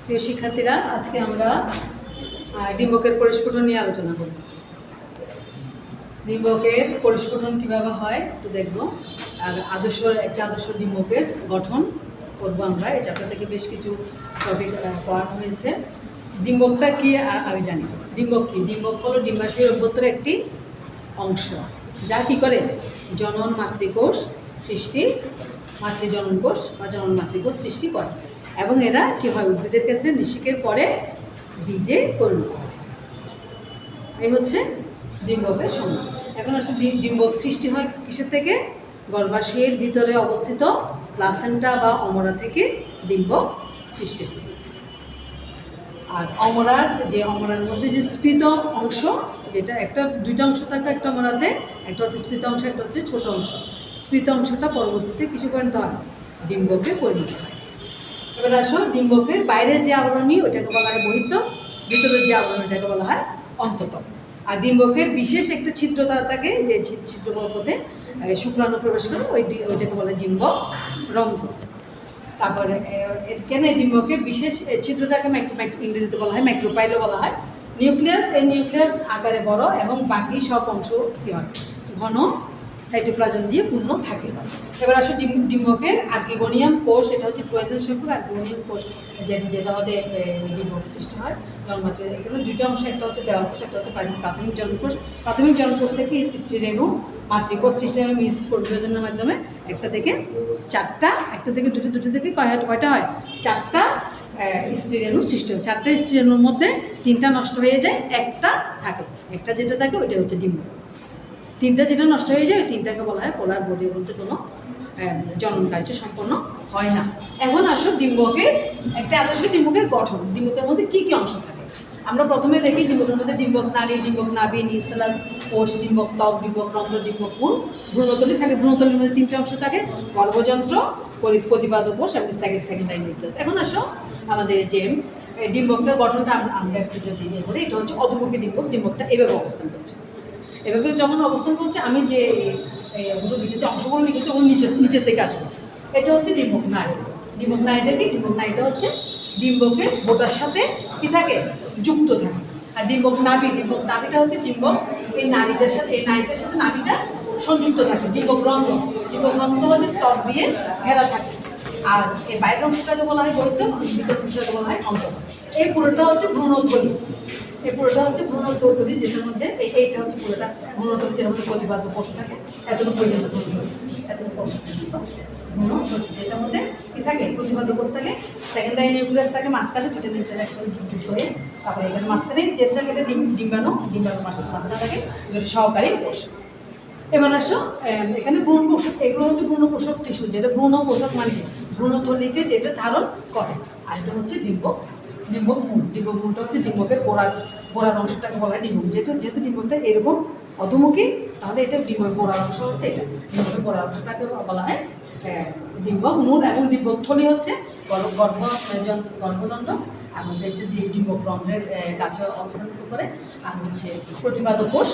প্রিয় শিক্ষার্থীরা, আজকে আমরা ডিম্বকের পরিস্ফুটন নিয়ে আলোচনা করব। ডিম্বকের পরিস্ফুটন কিভাবে হয় একটু দেখব, আর একটা আদর্শ ডিম্বকের গঠন করব আমরা। এই চ্যাপ্টার থেকে বেশ কিছু টপিক পড়ানো হয়েছে। ডিম্বকটা কি আমি জানি। ডিম্বক কি? ডিম্বক হলো ডিম্বাশয়ের অভ্যন্তরে একটি অংশ, যা কি করে জনন মাতৃকোষ সৃষ্টি, মাতৃজনন কোষ বা জনন মাতৃকোষ সৃষ্টি করে, এবং এরা কি হয় উদ্ভিদের ক্ষেত্রে নিষেকের পরে বীজে পরিণত হয়। এই হচ্ছে ডিম্বকের সংজ্ঞা। এখন আসলে ডিম্বক সৃষ্টি হয় কিসের থেকে? গর্ভাশয়ের ভিতরে অবস্থিত প্লাসেন্টা বা অমরা থেকে ডিম্বক সৃষ্টি হয়। আর অমরার মধ্যে যে স্ফীত অংশ, যেটা দুইটা অংশ থাকে একটা অমরাতে, একটা হচ্ছে স্ফীত অংশ, একটা হচ্ছে ছোট অংশ। স্ফীত অংশটা পরবর্তীতে কিছু পরিণত হয়? ডিম্বকে পরিণত হয়। এবার আসো, ডিম্বকের বাইরের যে আবরণী ওইটাকে বলা হয় বহিঃত্বক, ভিতরের যে আবরণী ওইটাকে বলা হয় অন্তঃত্বক। আর ডিম্বকের বিশেষ একটা ছিদ্রতা থাকে, যে ছিদ্র পথে শুক্রাণু প্রবেশ করে, ওইটাকে বলা হয় ডিম্বক রন্ধ্র। তারপরে কেন ডিম্বকের বিশেষ ছিদ্রটাকে ইংরেজিতে বলা হয় মাইক্রোপাইলও বলা হয়। নিউক্লিয়াস, এই নিউক্লিয়াস আকারে বড় এবং বাকি সব অংশ কি হয় ঘন সাইটোপ্লাজম দিয়ে পূর্ণ থাকে। এবার আসলে ডিম্বকের আর্কিগোনিয়াম কোষ, এটা হচ্ছে প্রয়োজন সংখ্যক আর্কিগোনিয়াম কোষ, যেটা হতে ডিম্বক সৃষ্টি হয় জন্মাত্র। এখানে দুইটা অংশ, একটা হচ্ছে দেওয়াল কোষ, একটা হচ্ছে প্রাথমিক জন্মকোষ। প্রাথমিক জন্মকোষ থেকে স্ত্রীরেণু মাতৃকোষ সৃষ্টি হয় মিশ্র পরিবেশনের মাধ্যমে। একটা থেকে দুটো থেকে কয়টা হয়? 4টা স্ত্রীরেণু সৃষ্টি হয়। 4টা স্ত্রীরেণুর মধ্যে 3টা নষ্ট হয়ে যায়, একটা থাকে। একটা যেটা থাকে ওইটা হচ্ছে ডিম্বক। 3টা যেটা নষ্ট হয়ে যায় ওই 3টাকে বলা হয় পোলার বডি, বলতে কোনো জনন কার্য সম্পন্ন হয় না। এখন আসো ডিম্বকের একটা আদর্শ ডিম্বকের গঠন। ডিম্বকের মধ্যে কি কি অংশ থাকে আমরা প্রথমে দেখি। ডিম্বকের মধ্যে ডিম্বক নাড়ি, ডিম্বক নাভি, নিউসেলাস কোষ, ডিম্বক ত্বক, ডিম্বক রন্ধ্র, ডিম্বক মূল, ভ্রূণথলি থাকে। ভ্রূণথলির মধ্যে 3টে অংশ থাকে, গর্ভযন্ত্র, প্রতিপাদক কোষ এবং সেকেন্ডারি নিউক্লিয়াস। এখন আসো আমাদের যে ডিম্বকটার গঠনটা আমরা একটু যদি ইয়ে করি, এটা হচ্ছে অধোমুখী ডিম্বক। ডিম্বকটা এভাবে অবস্থান করছে। এভাবে যখন অবস্থান করছে, আমি যে ওগুলো লিখেছি, অংশগুলো লিখেছি, ওগুলো নিচের থেকে আসবে। এটা হচ্ছে ডিম্বক নাড়ি। ডিম্বক নাড়িটা কি? ডিম্বক নাড়িটা হচ্ছে ডিম্বকের বোটার সাথে কি থাকে? যুক্ত থাকে। আর ডিম্বক নাভিটা হচ্ছে ডিম্বক এই নাড়িটার সাথে নাভিটা সংযুক্ত থাকে। ডিম্বক রন্ধ্র হচ্ছে ত্বক দিয়ে ঘেরা থাকে। আর এই বাইরের অংশটাকে বলা হয় বৈদ্য, ভিতর অংশটাকে বলা হয় অন্তঃ। এই পুরোটা হচ্ছে ভ্রূণথলি। যেটার মধ্যে এইটা হচ্ছে পুরোটা ভ্রূণথলি, যেটার মধ্যে প্রতিপাদক কোষ থাকে। এতটুকু পর্যন্ত ভ্রূণথলি, যেটার মধ্যে কি থাকে? প্রতিপাদক কোষ থাকে, সেকেন্ডারি নিউক্লিয়াস থাকে মাঝখানে, দুটো নিউক্লিয়াস একসাথে যুক্ত হয়ে, তারপরে এখানে মাঝখানে যেটা থাকে ডিম্বাণু মাঝখানে থাকে, যেটা সহকারী কোষ। এবার আসো, এখানে ভ্রূণ পোষক, এগুলো হচ্ছে ভ্রূণ পোষক টিস্যু, যেটা ভ্রূণ পোষক মানে ভ্রূণথলিকে যেটা ধারণ করে। আর এটা হচ্ছে ডিম্বক মূল। ডিম্বক মূলটা হচ্ছে ডিম্বকের গোড়ার অংশটাকে বলা হয় ডিম্বক। যেহেতু ডিম্বকটা এরকম অধোমুখী, তাহলে এটা ডিম্বকের গোড়ার অংশ হচ্ছে এটা। ডিম্বকের গোড়ার অংশটাকে বলা হয় ডিম্বক মূল, এবং ডিম্বক থলি হচ্ছে গর্ভদণ্ড, আর হচ্ছে এটা ডিম্বক রন্ধ্রের কাছে অবস্থান করে। আর হচ্ছে প্রতিপাদক কোষ,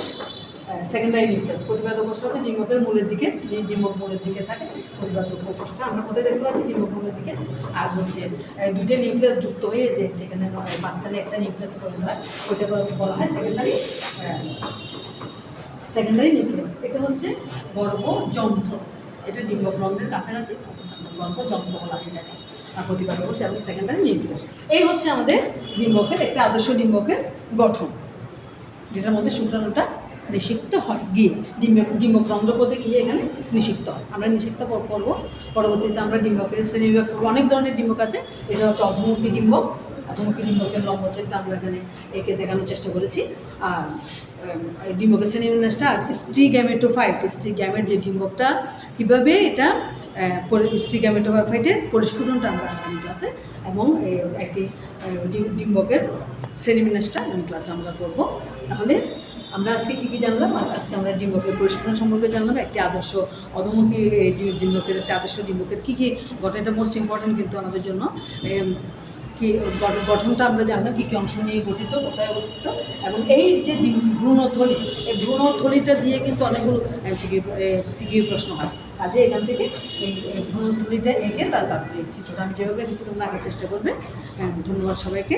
সেকেন্ডারি নিউক্লিয়াস। প্রতিপাদক কোষটা হচ্ছে ডিম্বকের মূলের দিকে, ডিম্বক মূলের দিকে থাকে প্রতিপাদক কোষটা। আমরা কোথায় দেখতে পাচ্ছি? ডিম্বক মূলের দিকে। আর হচ্ছে দুইটা নিউক্লিয়াস যুক্ত হয়ে যেখানে মাঝখানে একটা নিউক্লিয়াস তৈরি হয়, ওইটা বলা হয় সেকেন্ডারি নিউক্লিয়াস। এটা হচ্ছে গর্ভযন্ত্র। এটা ডিম্বক রন্ধ্রের কাছাকাছি অবস্থান, গর্ভযন্ত্র বলা হয় এটাকে। আর প্রতিপাদক কোষ এবং সেকেন্ডারি নিউক্লিয়াস। এই হচ্ছে আমাদের ডিম্বকের একটা আদর্শ ডিম্বকের গঠন, যেটার মধ্যে শুক্রাণুটা নিষিক্ত হয় গিয়ে ডিম্বক রন্ধ্রপথে গিয়ে এখানে নিষিক্ত হয়। আমরা নিষিক্ত পর্ব পরবর্তীতে আমরা ডিম্বকের শ্রেণীবিভাগ করবো। অনেক ধরনের ডিম্বক আছে। এটা হচ্ছে অধোমুখী ডিম্বক। অধোমুখী ডিম্বকের লম্বচ্ছেদটা আমরা এখানে এঁকে দেখানোর চেষ্টা করেছি। আর ডিম্বকের শ্রেণীবিন্যাসটা, আর স্ট্রিগ্যামেটোফাইট যে ডিম্বকটা কীভাবে এটা স্ট্রিগ্যামেটোফাইটের পরিস্ফুটনটা আমরা আগামী ক্লাসে, এবং একটি ডিম্বকের শ্রেণীবিন্যাসটা আগামী ক্লাসে আমরা করবো। তাহলে আমরা আজকে কী জানলাম? আজকে আমরা ডিম্বকের পরিস্ফুটন সম্পর্কে জানলাম। একটি আদর্শ অধোমুখী ডিম্বকের, একটা আদর্শ ডিম্বকের কী গঠন, এটা মোস্ট ইম্পর্টেন্ট কিন্তু আমাদের জন্য। কি গঠনটা আমরা জানলাম, কী অংশ নিয়ে গঠিত, কোথায় অবস্থিত, এবং এই যে ভ্রূণথলি, এই ভ্রূণথলিটা দিয়ে কিন্তু অনেকগুলো সিকিউ প্রশ্ন হয়। কাজে এখান থেকে এই ভ্রমণধ্বনিটা এঁকে তারপরে এই চিত্রটা আমি যেভাবে এঁকেছি তোমরা আঁকার চেষ্টা করবে। ধন্যবাদ সবাইকে।